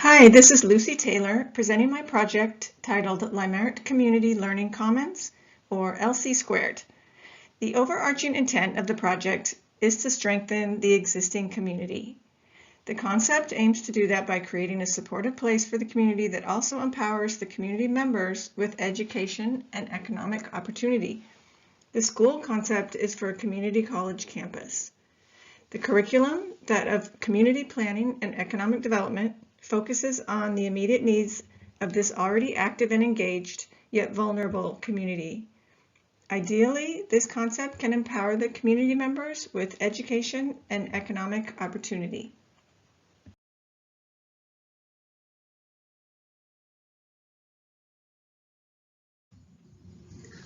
Hi, this is Lucy Taylor presenting my project titled Limerick Community Learning Commons, or LC Squared. The overarching intent of the project is to strengthen the existing community. The concept aims to do that by creating a supportive place for the community that also empowers the community members with education and economic opportunity. The school concept is for a community college campus. The curriculum, that of community planning and economic development, focuses on the immediate needs of this already active and engaged, yet vulnerable community. Ideally, this concept can empower the community members with education and economic opportunity.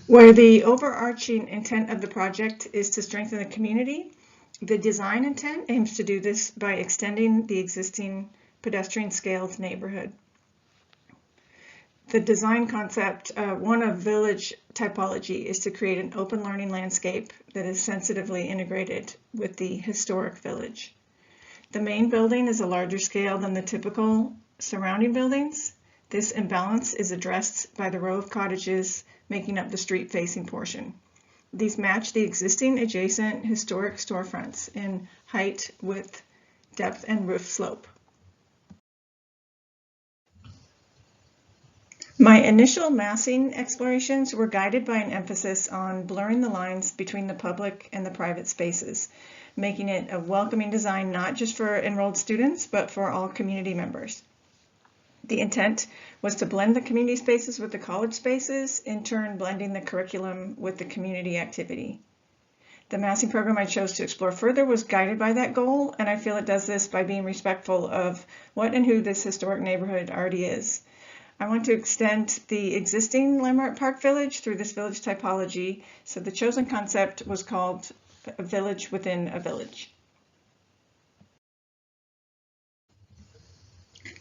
Where the overarching intent of the project is to strengthen the community, the design intent aims to do this by extending the existing pedestrian scaled neighborhood. The design concept, one of village typology, is to create an open learning landscape that is sensitively integrated with the historic village. The main building is a larger scale than the typical surrounding buildings. This imbalance is addressed by the row of cottages making up the street-facing portion. These match the existing adjacent historic storefronts in height, width, depth, and roof slope. My initial massing explorations were guided by an emphasis on blurring the lines between the public and the private spaces, making it a welcoming design not just for enrolled students, but for all community members. The intent was to blend the community spaces with the college spaces, in turn blending the curriculum with the community activity. The massing program I chose to explore further was guided by that goal, and I feel it does this by being respectful of what and who this historic neighborhood already is. I want to extend the existing Landmark Park Village through this village typology, so the chosen concept was called a village within a village.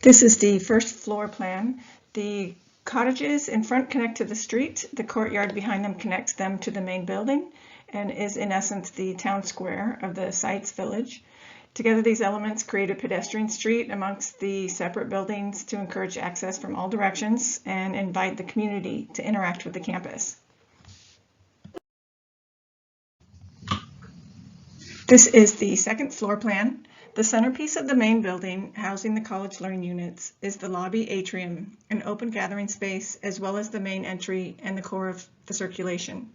This is the first floor plan. The cottages in front connect to the street. The courtyard behind them connects them to the main building and is in essence the town square of the site's village. Together, these elements create a pedestrian street amongst the separate buildings to encourage access from all directions and invite the community to interact with the campus. This is the second floor plan. The centerpiece of the main building, housing the college learning units, is the lobby atrium, an open gathering space, as well as the main entry and the core of the circulation.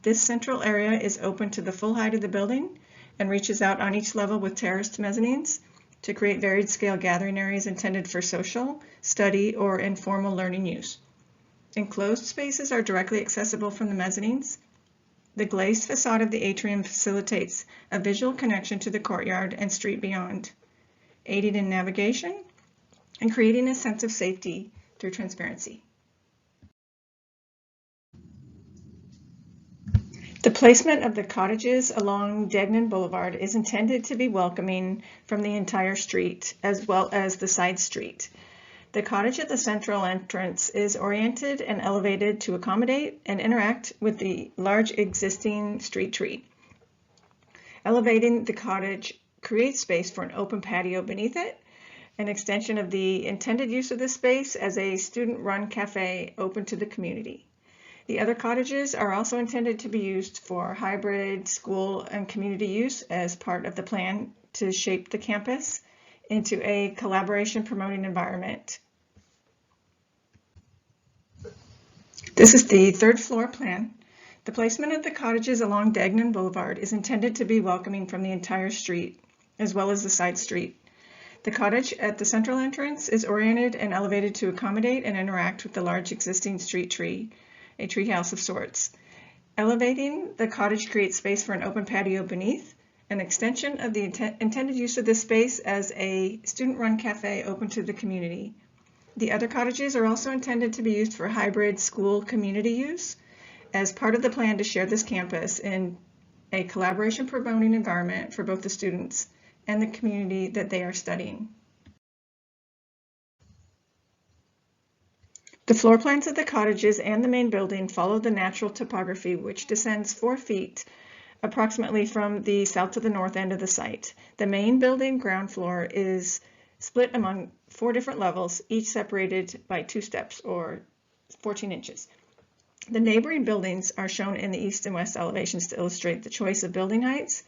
This central area is open to the full height of the building and reaches out on each level with terraced mezzanines to create varied scale gathering areas intended for social, study, or informal learning use. Enclosed spaces are directly accessible from the mezzanines. The glazed facade of the atrium facilitates a visual connection to the courtyard and street beyond, aiding in navigation and creating a sense of safety through transparency. The placement of the cottages along Degnan Boulevard is intended to be welcoming from the entire street as well as the side street. The cottage at the central entrance is oriented and elevated to accommodate and interact with the large existing street tree. Elevating the cottage creates space for an open patio beneath it, an extension of the intended use of this space as a student-run cafe open to the community. The other cottages are also intended to be used for hybrid school and community use as part of the plan to shape the campus into a collaboration promoting environment. This is the third floor plan. The placement of the cottages along Degnan Boulevard is intended to be welcoming from the entire street as well as the side street. The cottage at the central entrance is oriented and elevated to accommodate and interact with the large existing street tree, a treehouse of sorts. Elevating the cottage creates space for an open patio beneath, an extension of the intended use of this space as a student-run cafe open to the community. The other cottages are also intended to be used for hybrid school community use as part of the plan to share this campus in a collaboration promoting environment for both the students and the community that they are studying. The floor plans of the cottages and the main building follow the natural topography, which descends 4 feet approximately from the south to the north end of the site. The main building ground floor is split among 4 different levels, each separated by 2 steps or 14 inches. The neighboring buildings are shown in the east and west elevations to illustrate the choice of building heights.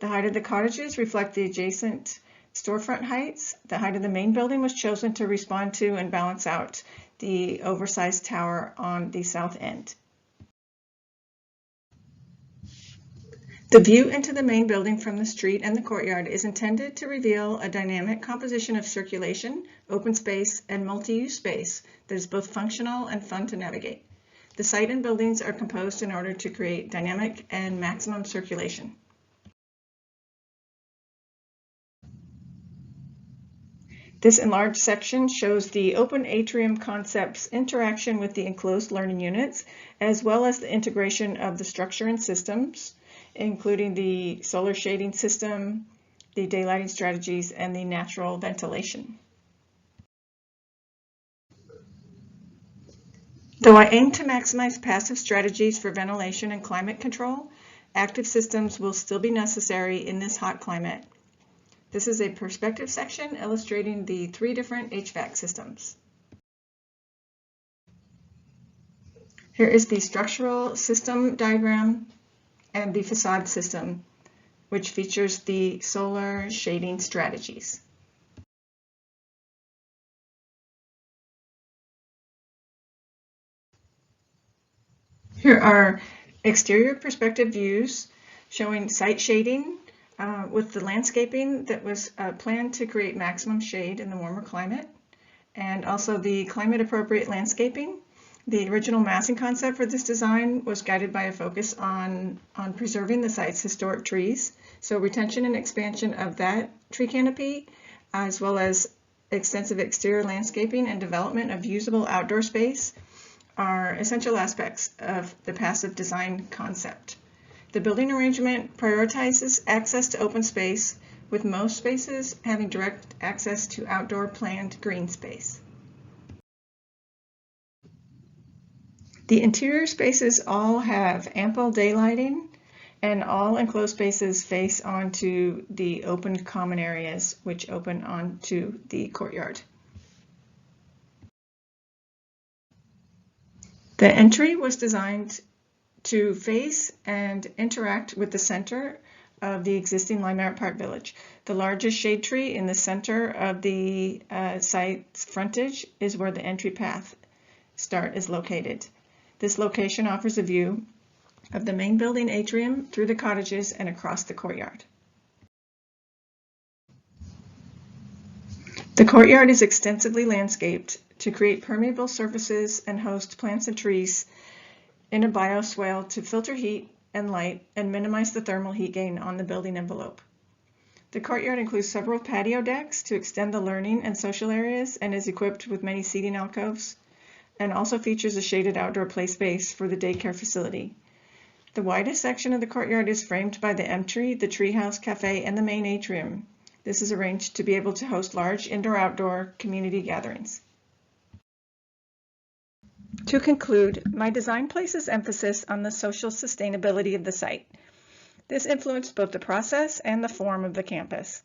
The height of the cottages reflect the adjacent storefront heights. The height of the main building was chosen to respond to and balance out the oversized tower on the south end. The view into the main building from the street and the courtyard is intended to reveal a dynamic composition of circulation, open space, and multi-use space that is both functional and fun to navigate. The site and buildings are composed in order to create dynamic and maximum circulation. This enlarged section shows the open atrium concept's interaction with the enclosed learning units, as well as the integration of the structure and systems, including the solar shading system, the daylighting strategies, and the natural ventilation. Though I aim to maximize passive strategies for ventilation and climate control, active systems will still be necessary in this hot climate. This is a perspective section illustrating the 3 different HVAC systems. Here is the structural system diagram and the facade system, which features the solar shading strategies. Here are exterior perspective views showing site shading with the landscaping that was planned to create maximum shade in the warmer climate, and also the climate appropriate landscaping. The original massing concept for this design was guided by a focus on preserving the site's historic trees. So retention and expansion of that tree canopy, as well as extensive exterior landscaping and development of usable outdoor space, are essential aspects of the passive design concept. The building arrangement prioritizes access to open space, with most spaces having direct access to outdoor planned green space. The interior spaces all have ample daylighting, and all enclosed spaces face onto the open common areas, which open onto the courtyard. The entry was designed to face and interact with the center of the existing Lime Park Village. The largest shade tree in the center of the site's frontage is where the entry path start is located. This location offers a view of the main building atrium through the cottages and across the courtyard. The courtyard is extensively landscaped to create permeable surfaces and host plants and trees in a bioswale to filter heat and light and minimize the thermal heat gain on the building envelope. The courtyard includes several patio decks to extend the learning and social areas and is equipped with many seating alcoves, and also features a shaded outdoor play space for the daycare facility. The widest section of the courtyard is framed by the entry, the treehouse cafe, and the main atrium. This is arranged to be able to host large indoor-outdoor community gatherings. To conclude, my design places emphasis on the social sustainability of the site. This influenced both the process and the form of the campus.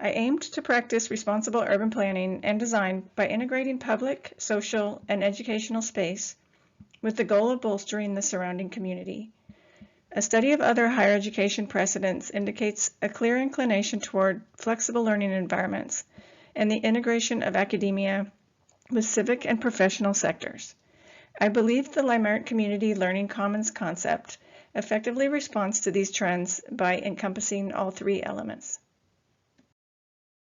I aimed to practice responsible urban planning and design by integrating public, social, and educational space with the goal of bolstering the surrounding community. A study of other higher education precedents indicates a clear inclination toward flexible learning environments and the integration of academia with civic and professional sectors. I believe the Lime Community Learning Commons concept effectively responds to these trends by encompassing all 3 elements.